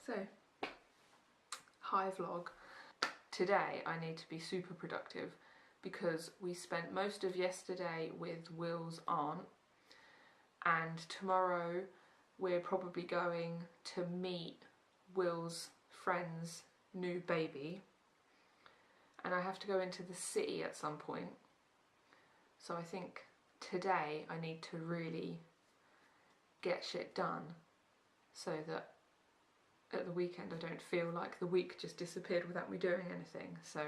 So, hi vlog. Today I need to be super productive because we spent most of yesterday with Will's aunt, and tomorrow we're probably going to meet Will's friend's new baby, and I have to go into the city at some point. So I think today I need to really get shit done so that at the weekend I don't feel like the week just disappeared without me doing anything. So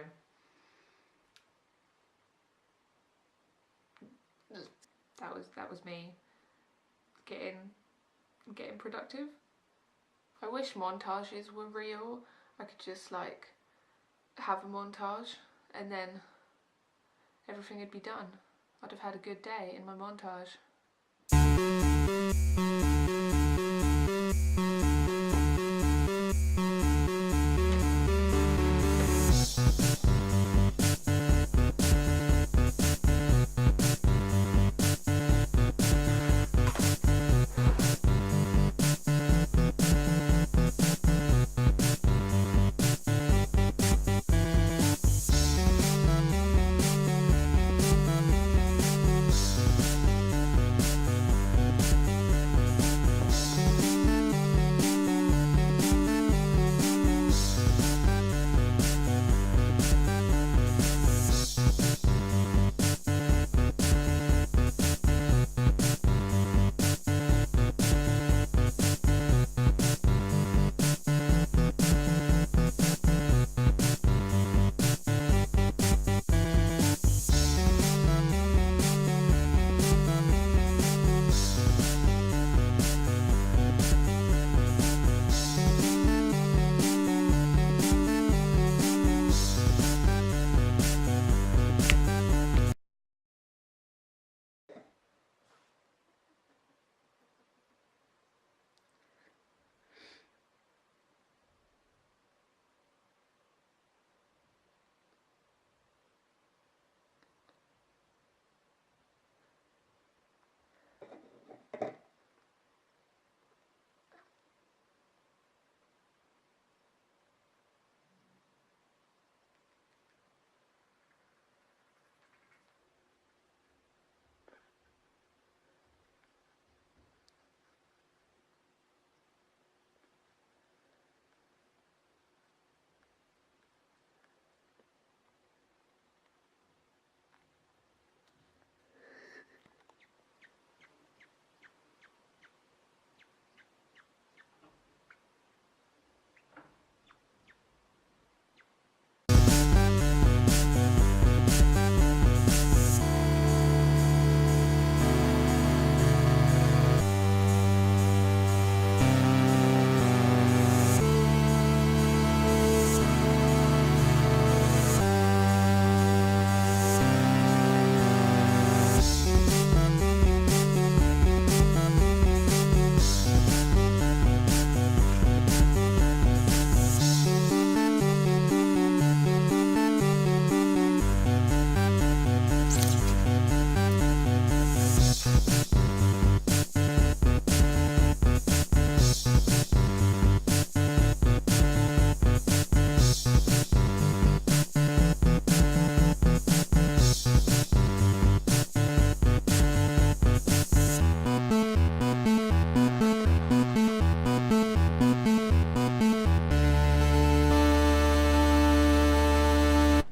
that was me getting productive. I wish montages were real. I could just like have a montage and then everything would be done. I'd have had a good day in my montage.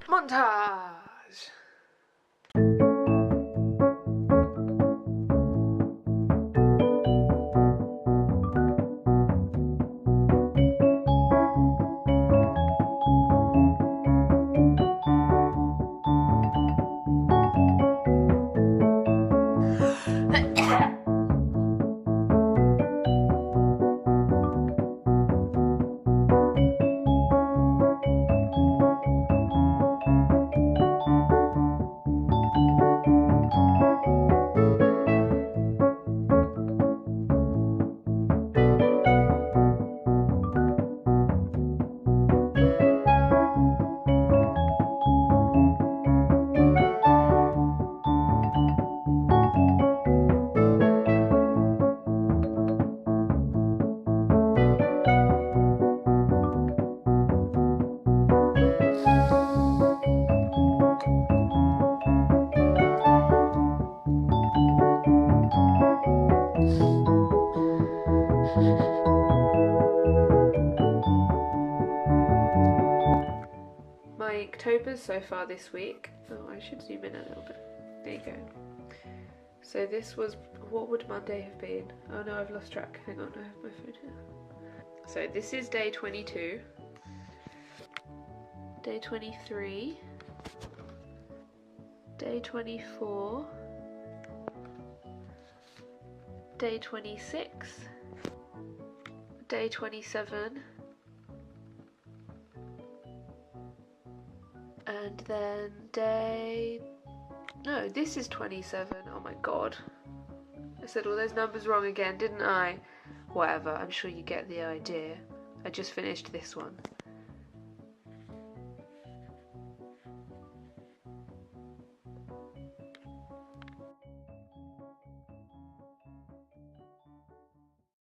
Montage! Inktober so far this week. Oh, I should zoom in a little bit. There you go. So this was, what would Monday have been? Oh no, I've lost track. Hang on, I have my phone here. So this is day 22. Day 23. Day 24. Day 26. Day 27. And then no, this is 27. Oh my god. I said all those numbers wrong again, didn't I? Whatever, I'm sure you get the idea. I just finished this one.